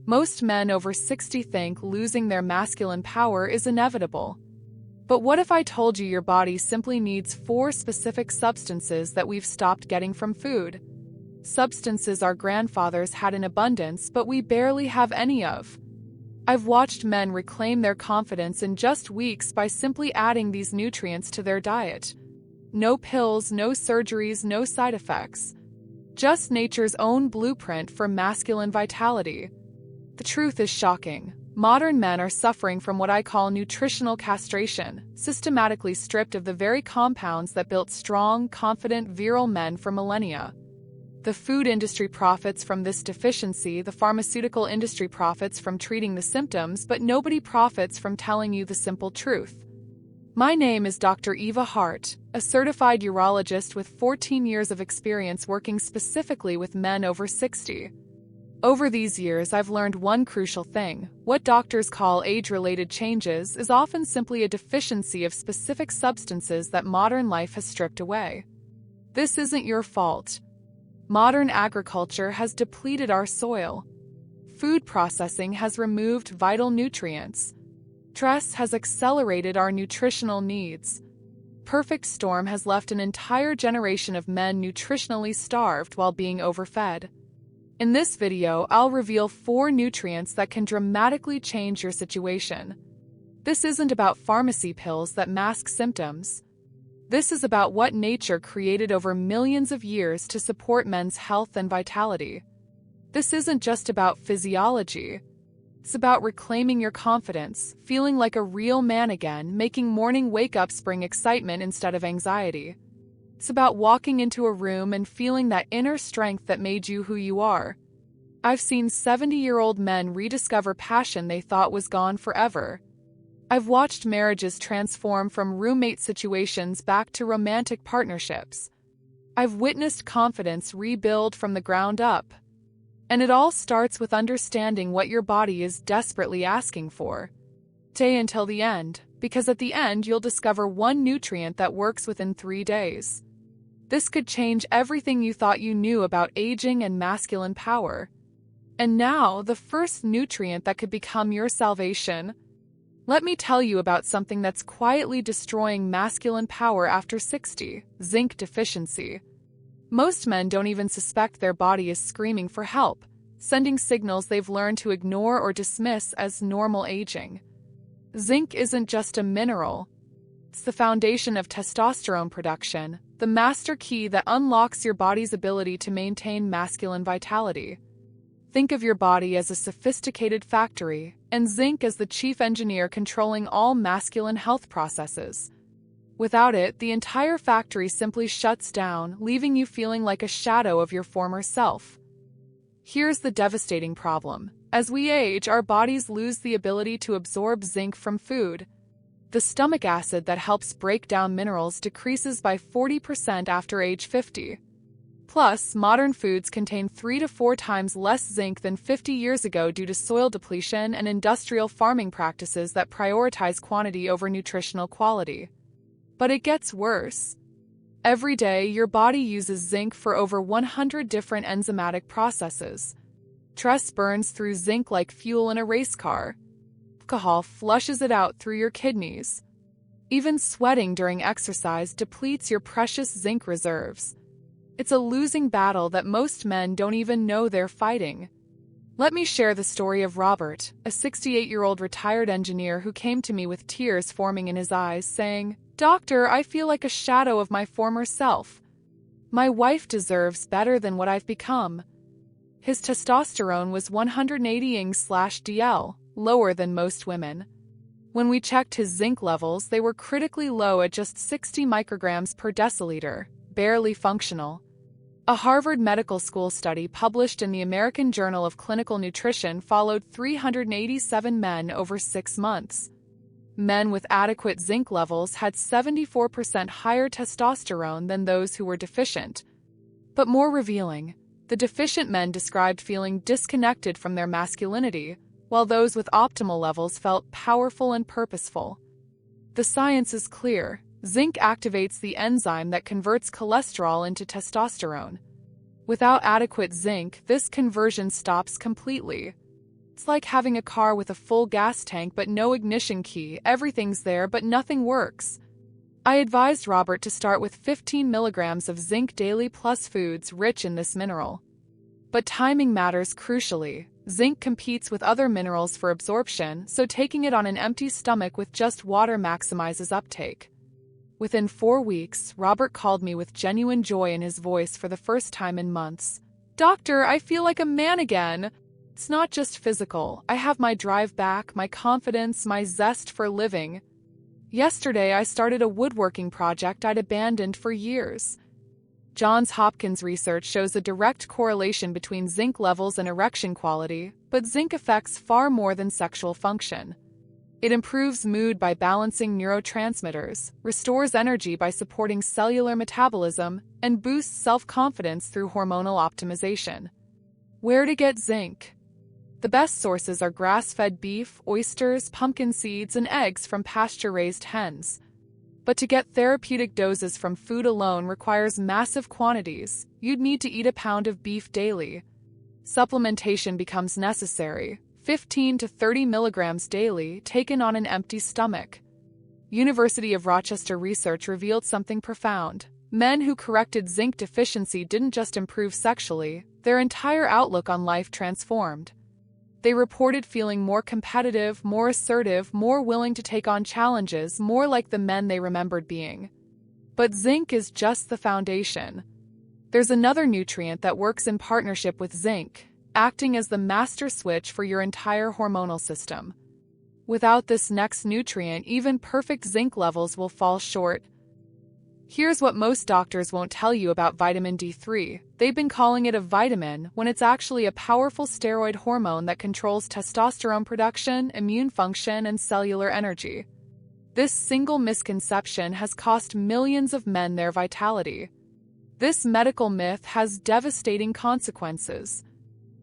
Most men over 60 think losing their masculine power is inevitable. But what if I told you your body simply needs 4 specific substances that we've stopped getting from food? Substances our grandfathers had in abundance, but we barely have any of. I've watched men reclaim their confidence in just weeks by simply adding these nutrients to their diet. No pills, no surgeries, no side effects. Just nature's own blueprint for masculine vitality. The truth is shocking. Modern men are suffering from what I call nutritional castration, systematically stripped of the very compounds that built strong, confident, virile men for millennia. The food industry profits from this deficiency, the pharmaceutical industry profits from treating the symptoms, but nobody profits from telling you the simple truth. My name is Dr. Eva Hart, a certified urologist with 14 years of experience working specifically with men over 60. Over these years, I've learned one crucial thing. What doctors call age-related changes is often simply a deficiency of specific substances that modern life has stripped away. This isn't your fault. Modern agriculture has depleted our soil. Food processing has removed vital nutrients. Stress has accelerated our nutritional needs. Perfect storm has left an entire generation of men nutritionally starved while being overfed. In this video, I'll reveal 4 nutrients that can dramatically change your situation. This isn't about pharmacy pills that mask symptoms. This is about what nature created over millions of years to support men's health and vitality. This isn't just about physiology. It's about reclaiming your confidence, feeling like a real man again, making morning wake-ups bring excitement instead of anxiety. It's about walking into a room and feeling that inner strength that made you who you are. I've seen 70-year-old men rediscover passion they thought was gone forever. I've watched marriages transform from roommate situations back to romantic partnerships. I've witnessed confidence rebuild from the ground up. And it all starts with understanding what your body is desperately asking for. Stay until the end, because at the end you'll discover one nutrient that works within 3 days. This could change everything you thought you knew about aging and masculine power. And now, the first nutrient that could become your salvation. Let me tell you about something that's quietly destroying masculine power after 60, zinc deficiency. Most men don't even suspect their body is screaming for help, sending signals they've learned to ignore or dismiss as normal aging. Zinc isn't just a mineral. It's the foundation of testosterone production, the master key that unlocks your body's ability to maintain masculine vitality. Think of your body as a sophisticated factory, and zinc as the chief engineer controlling all masculine health processes. Without it, the entire factory simply shuts down, leaving you feeling like a shadow of your former self. Here's the devastating problem. As we age, our bodies lose the ability to absorb zinc from food. The stomach acid that helps break down minerals decreases by 40% after age 50. Plus, modern foods contain 3 to 4 times less zinc than 50 years ago due to soil depletion and industrial farming practices that prioritize quantity over nutritional quality. But it gets worse. Every day, your body uses zinc for over 100 different enzymatic processes. Stress burns through zinc like fuel in a race car. Alcohol flushes it out through your kidneys. Even sweating during exercise depletes your precious zinc reserves. It's a losing battle that most men don't even know they're fighting. Let me share the story of Robert, a 68-year-old retired engineer who came to me with tears forming in his eyes, saying, "Doctor, I feel like a shadow of my former self. My wife deserves better than what I've become." His testosterone was 180 Ing/DL, lower than most women. When we checked his zinc levels, they were critically low at just 60 micrograms per deciliter, barely functional. A Harvard Medical School study published in the American Journal of Clinical Nutrition followed 387 men over 6 months. Men with adequate zinc levels had 74% higher testosterone than those who were deficient. But more revealing, the deficient men described feeling disconnected from their masculinity, while those with optimal levels felt powerful and purposeful. The science is clear. Zinc activates the enzyme that converts cholesterol into testosterone. Without adequate zinc, this conversion stops completely. It's like having a car with a full gas tank but no ignition key. Everything's there, but nothing works. I advised Robert to start with 15 milligrams of zinc daily plus foods rich in this mineral. But timing matters crucially. Zinc competes with other minerals for absorption, so taking it on an empty stomach with just water maximizes uptake. Within 4 weeks, Robert called me with genuine joy in his voice for the first time in months. "Doctor, I feel like a man again. It's not just physical. I have my drive back, my confidence, my zest for living. Yesterday, I started a woodworking project I'd abandoned for years." Johns Hopkins research shows a direct correlation between zinc levels and erection quality, but zinc affects far more than sexual function. It improves mood by balancing neurotransmitters, restores energy by supporting cellular metabolism, and boosts self-confidence through hormonal optimization. Where to get zinc? The best sources are grass-fed beef, oysters, pumpkin seeds, and eggs from pasture-raised hens. But to get therapeutic doses from food alone requires massive quantities. You'd need to eat a pound of beef daily. Supplementation becomes necessary, 15 to 30 milligrams daily, taken on an empty stomach. University of Rochester research revealed something profound. Men who corrected zinc deficiency didn't just improve sexually, their entire outlook on life transformed. They reported feeling more competitive, more assertive, more willing to take on challenges, more like the men they remembered being. But zinc is just the foundation. There's another nutrient that works in partnership with zinc, acting as the master switch for your entire hormonal system. Without this next nutrient, even perfect zinc levels will fall short. Here's what most doctors won't tell you about vitamin D3. They've been calling it a vitamin when it's actually a powerful steroid hormone that controls testosterone production, immune function, and cellular energy. This single misconception has cost millions of men their vitality. This medical myth has devastating consequences.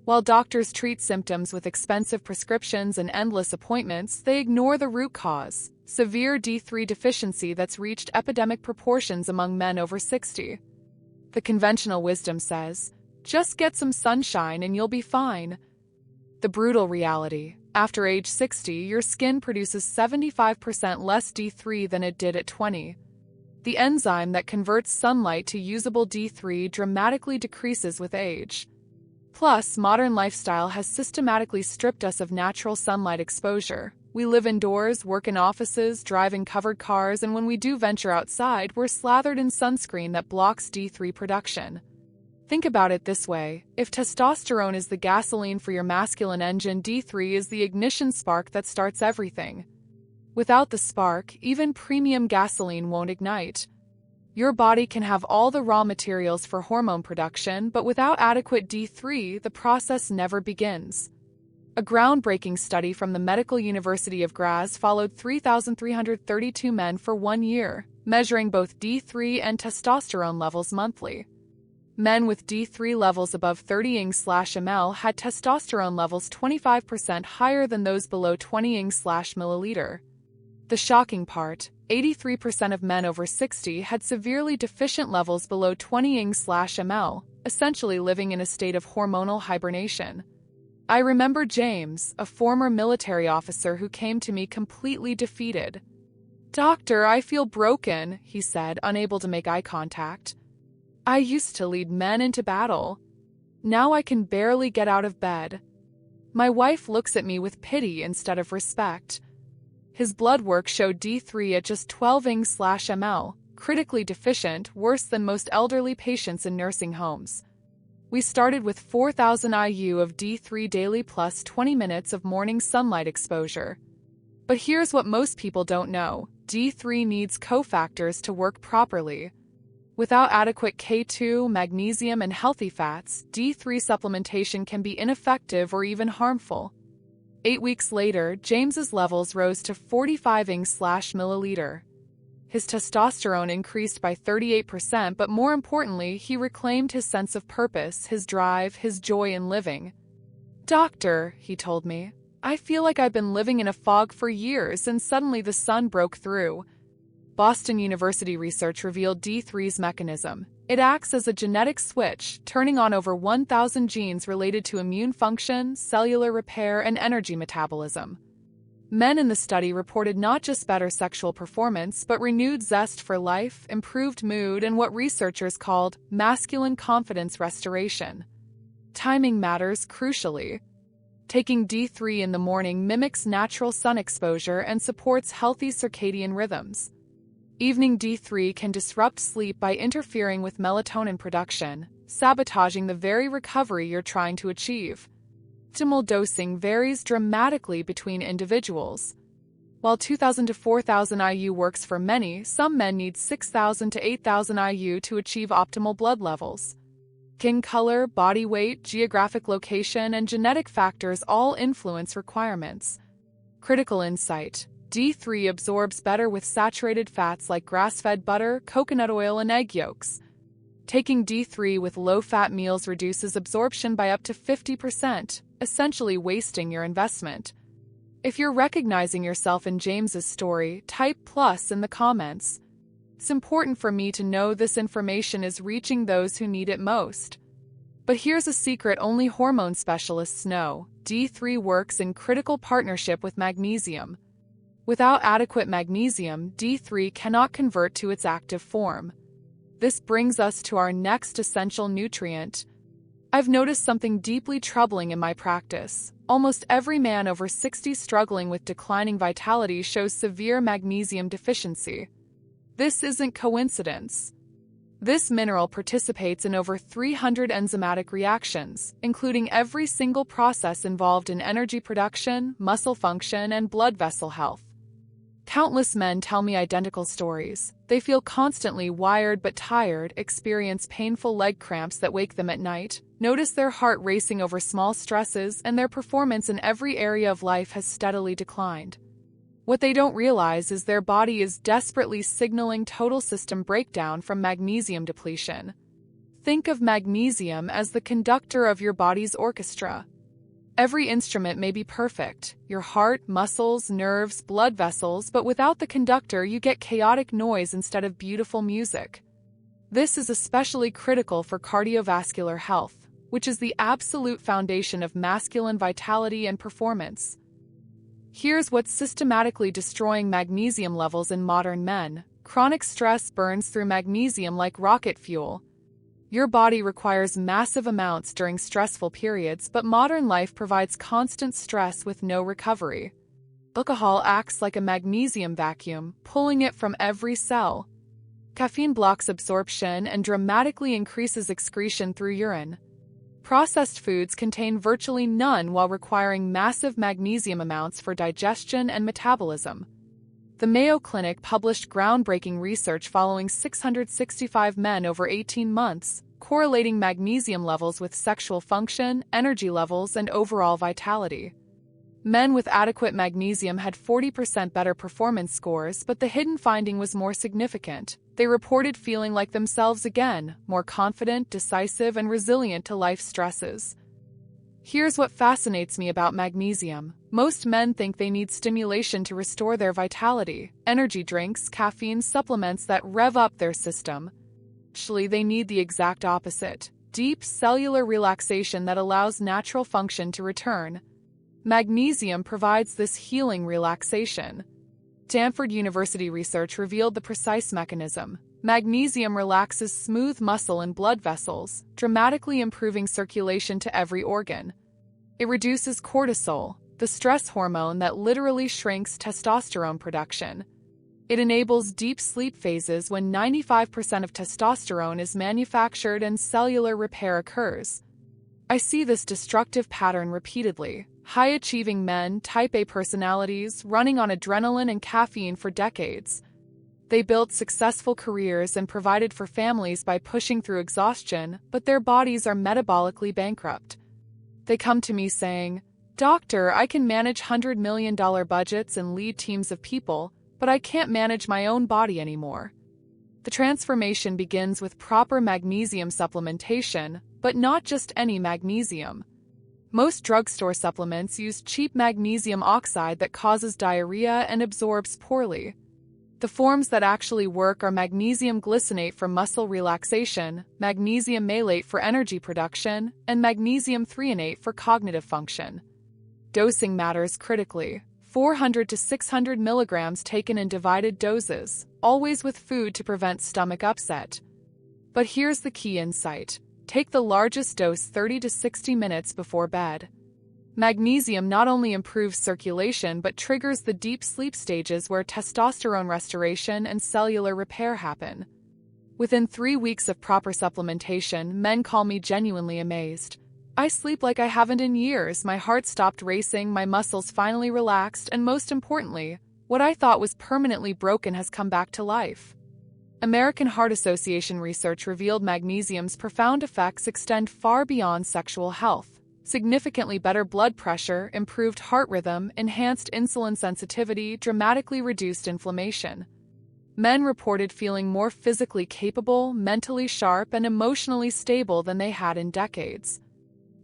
While doctors treat symptoms with expensive prescriptions and endless appointments, they ignore the root cause: severe D3 deficiency that's reached epidemic proportions among men over 60. The conventional wisdom says, just get some sunshine and you'll be fine. The brutal reality: after age 60, your skin produces 75% less D3 than it did at 20. The enzyme that converts sunlight to usable D3 dramatically decreases with age. Plus, modern lifestyle has systematically stripped us of natural sunlight exposure. We live indoors, work in offices, drive in covered cars, and when we do venture outside, we're slathered in sunscreen that blocks D3 production. Think about it this way: if testosterone is the gasoline for your masculine engine, D3 is the ignition spark that starts everything. Without the spark, even premium gasoline won't ignite. Your body can have all the raw materials for hormone production, but without adequate D3, the process never begins. A groundbreaking study from the Medical University of Graz followed 3,332 men for 1 year, measuring both D3 and testosterone levels monthly. Men with D3 levels above 30 ng/ml had testosterone levels 25% higher than those below 20 ng/milliliter. The shocking part: 83% of men over 60 had severely deficient levels below 20 ng/ml, essentially living in a state of hormonal hibernation. I remember James, a former military officer who came to me completely defeated. "Doctor, I feel broken," he said, unable to make eye contact. "I used to lead men into battle. Now I can barely get out of bed." My wife looks at me with pity instead of respect. His blood work showed D3 at just 12 ng/ml, critically deficient, worse than most elderly patients in nursing homes. We started with 4,000 IU of D3 daily plus 20 minutes of morning sunlight exposure. But here's what most people don't know: D3 needs cofactors to work properly. Without adequate K2, magnesium, and healthy fats, D3 supplementation can be ineffective or even harmful. 8 weeks later, James's levels rose to 45 ng/milliliter. His testosterone increased by 38%, but more importantly, he reclaimed his sense of purpose, his drive, his joy in living. "Doctor," he told me, "I feel like I've been living in a fog for years and suddenly the sun broke through." Boston University research revealed D3's mechanism. It acts as a genetic switch, turning on over 1,000 genes related to immune function, cellular repair, and energy metabolism. Men in the study reported not just better sexual performance, but renewed zest for life, improved mood, and what researchers called masculine confidence restoration. Timing matters crucially. Taking D3 in the morning mimics natural sun exposure and supports healthy circadian rhythms. Evening D3 can disrupt sleep by interfering with melatonin production, sabotaging the very recovery you're trying to achieve. Optimal dosing varies dramatically between individuals. While 2,000 to 4,000 IU works for many, some men need 6,000 to 8,000 IU to achieve optimal blood levels. Skin color, body weight, geographic location, and genetic factors all influence requirements. Critical insight: D3 absorbs better with saturated fats like grass-fed butter, coconut oil, and egg yolks. Taking D3 with low-fat meals reduces absorption by up to 50%, essentially wasting your investment. If you're recognizing yourself in James's story, type plus in the comments. It's important for me to know this information is reaching those who need it most. But here's a secret only hormone specialists know: D3 works in critical partnership with magnesium. Without adequate magnesium, D3 cannot convert to its active form. This brings us to our next essential nutrient. I've noticed something deeply troubling in my practice. Almost every man over 60 struggling with declining vitality shows severe magnesium deficiency. This isn't coincidence. This mineral participates in over 300 enzymatic reactions, including every single process involved in energy production, muscle function, and blood vessel health. Countless men tell me identical stories. They feel constantly wired but tired, experience painful leg cramps that wake them at night, notice their heart racing over small stresses, and their performance in every area of life has steadily declined. What they don't realize is their body is desperately signaling total system breakdown from magnesium depletion. Think of magnesium as the conductor of your body's orchestra. Every instrument may be perfect: your heart, muscles, nerves, blood vessels, but without the conductor you get chaotic noise instead of beautiful music. This is especially critical for cardiovascular health, which is the absolute foundation of masculine vitality and performance. Here's what's systematically destroying magnesium levels in modern men. Chronic stress burns through magnesium like rocket fuel. Your body requires massive amounts during stressful periods, but modern life provides constant stress with no recovery. Alcohol acts like a magnesium vacuum, pulling it from every cell. Caffeine blocks absorption and dramatically increases excretion through urine. Processed foods contain virtually none while requiring massive magnesium amounts for digestion and metabolism. The Mayo Clinic published groundbreaking research following 665 men over 18 months, correlating magnesium levels with sexual function, energy levels, and overall vitality. Men with adequate magnesium had 40% better performance scores, but the hidden finding was more significant. They reported feeling like themselves again, more confident, decisive, and resilient to life stresses. Here's what fascinates me about magnesium. Most men think they need stimulation to restore their vitality: energy drinks, caffeine, supplements that rev up their system. Actually, they need the exact opposite: deep cellular relaxation that allows natural function to return. Magnesium provides this healing relaxation. Stanford University research revealed the precise mechanism. Magnesium relaxes smooth muscle and blood vessels, dramatically improving circulation to every organ. It reduces cortisol, the stress hormone that literally shrinks testosterone production. It enables deep sleep phases when 95% of testosterone is manufactured and cellular repair occurs. I see this destructive pattern repeatedly. High-achieving men, type A personalities, running on adrenaline and caffeine for decades. They built successful careers and provided for families by pushing through exhaustion, but their bodies are metabolically bankrupt. They come to me saying, "Doctor, I can manage $100 million budgets and lead teams of people, but I can't manage my own body anymore." The transformation begins with proper magnesium supplementation, but not just any magnesium. Most drugstore supplements use cheap magnesium oxide that causes diarrhea and absorbs poorly. The forms that actually work are magnesium glycinate for muscle relaxation, magnesium malate for energy production, and magnesium threonate for cognitive function. Dosing matters critically. 400 to 600 milligrams taken in divided doses, always with food to prevent stomach upset. But here's the key insight. Take the largest dose 30 to 60 minutes before bed. Magnesium not only improves circulation but triggers the deep sleep stages where testosterone restoration and cellular repair happen. Within 3 weeks of proper supplementation, men call me genuinely amazed. I sleep like I haven't in years, my heart stopped racing, my muscles finally relaxed, and most importantly, what I thought was permanently broken has come back to life. American Heart Association research revealed magnesium's profound effects extend far beyond sexual health. Significantly better blood pressure, improved heart rhythm, enhanced insulin sensitivity, dramatically reduced inflammation. Men reported feeling more physically capable, mentally sharp, and emotionally stable than they had in decades.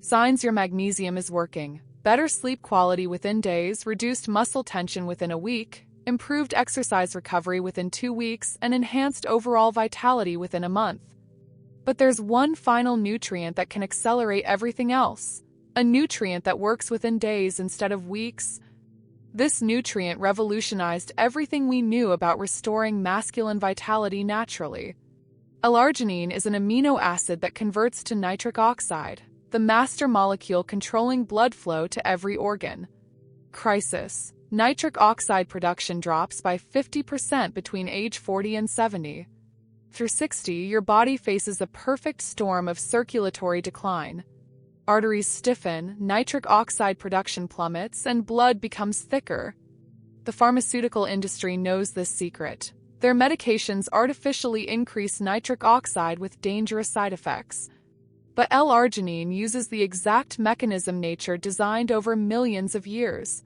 Signs your magnesium is working. Better sleep quality within days, reduced muscle tension within a week, improved exercise recovery within 2 weeks, and enhanced overall vitality within a month. But there's one final nutrient that can accelerate everything else. A nutrient that works within days instead of weeks. This nutrient revolutionized everything we knew about restoring masculine vitality naturally. L-arginine is an amino acid that converts to nitric oxide, the master molecule controlling blood flow to every organ. Crisis. Nitric oxide production drops by 50% between age 40 and 70. Through 60, your body faces a perfect storm of circulatory decline. Arteries stiffen, nitric oxide production plummets, and blood becomes thicker. The pharmaceutical industry knows this secret. Their medications artificially increase nitric oxide with dangerous side effects. But L-arginine uses the exact mechanism nature designed over millions of years.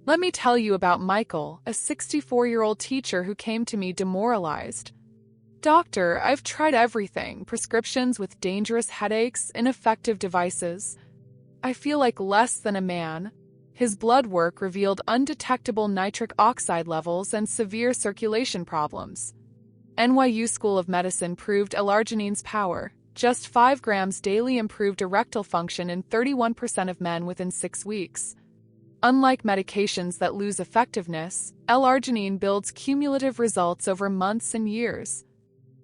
Let me tell you about Michael, a 64-year-old teacher who came to me demoralized. Doctor, I've tried everything, prescriptions with dangerous headaches, ineffective devices. I feel like less than a man. His blood work revealed undetectable nitric oxide levels and severe circulation problems. NYU School of Medicine proved L-arginine's power. Just 5 grams daily improved erectile function in 31% of men within 6 weeks. Unlike medications that lose effectiveness, L-arginine builds cumulative results over months and years.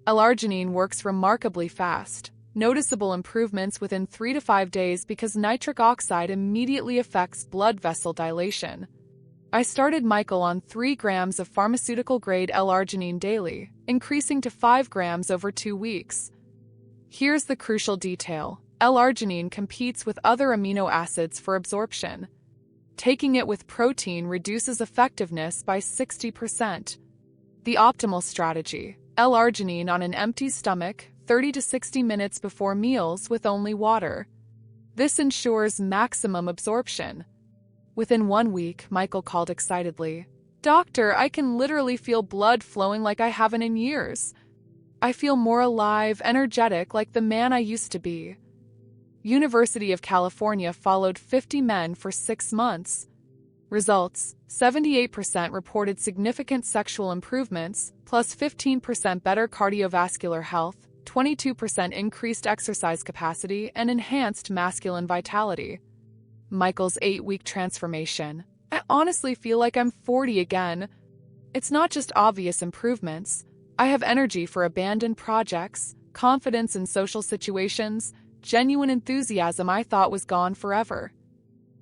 L-arginine works remarkably fast, noticeable improvements within 3 to 5 days because nitric oxide immediately affects blood vessel dilation. I started Michael on 3 grams of pharmaceutical-grade L-arginine daily, increasing to 5 grams over 2 weeks. Here's the crucial detail. L-arginine competes with other amino acids for absorption. Taking it with protein reduces effectiveness by 60%. The optimal strategy: L-arginine on an empty stomach, 30 to 60 minutes before meals with only water. This ensures maximum absorption. Within 1 week, Michael called excitedly. Doctor, I can literally feel blood flowing like I haven't in years. I feel more alive, energetic, like the man I used to be. University of California followed 50 men for 6 months. Results: 78% reported significant sexual improvements, plus 15% better cardiovascular health, 22% increased exercise capacity, and enhanced masculine vitality. Michael's 8-week transformation. I honestly feel like I'm 40 again. It's not just obvious improvements. I have energy for abandoned projects, confidence in social situations, genuine enthusiasm I thought was gone forever.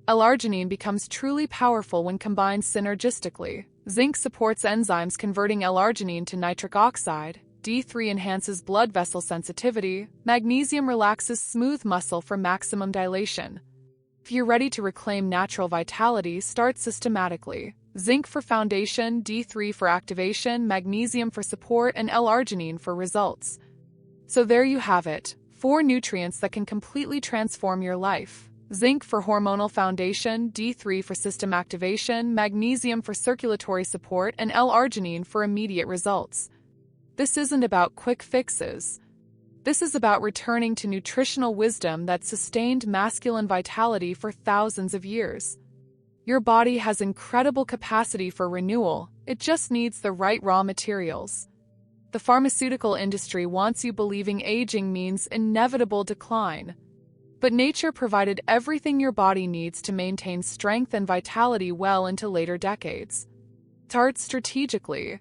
L-arginine becomes truly powerful when combined synergistically. Zinc supports enzymes converting L-arginine to nitric oxide, D3 enhances blood vessel sensitivity, magnesium relaxes smooth muscle for maximum dilation. If you're ready to reclaim natural vitality, start systematically. Zinc for foundation, D3 for activation, magnesium for support, and L-arginine for results. So there you have it. 4 nutrients that can completely transform your life. Zinc for hormonal foundation, D3 for system activation, magnesium for circulatory support, and L-arginine for immediate results. This isn't about quick fixes. This is about returning to nutritional wisdom that sustained masculine vitality for thousands of years. Your body has incredible capacity for renewal, it just needs the right raw materials. The pharmaceutical industry wants you believing aging means inevitable decline. But nature provided everything your body needs to maintain strength and vitality well into later decades. Start strategically.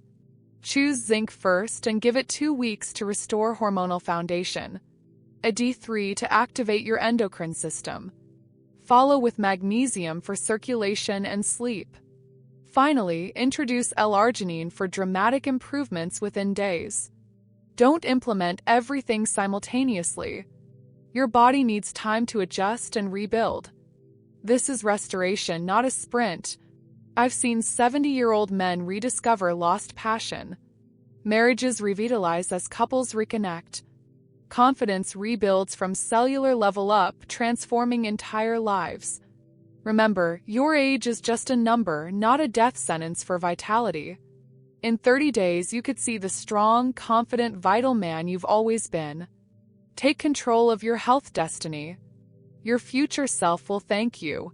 Choose zinc first and give it 2 weeks to restore hormonal foundation. A D3 to activate your endocrine system. Follow with magnesium for circulation and sleep. Finally, introduce L-arginine for dramatic improvements within days. Don't implement everything simultaneously. Your body needs time to adjust and rebuild. This is restoration, not a sprint. I've seen 70-year-old men rediscover lost passion. Marriages revitalize as couples reconnect. Confidence rebuilds from cellular level up, transforming entire lives. Remember, your age is just a number, not a death sentence for vitality. In 30 days, you could see the strong, confident, vital man you've always been. Take control of your health destiny. Your future self will thank you.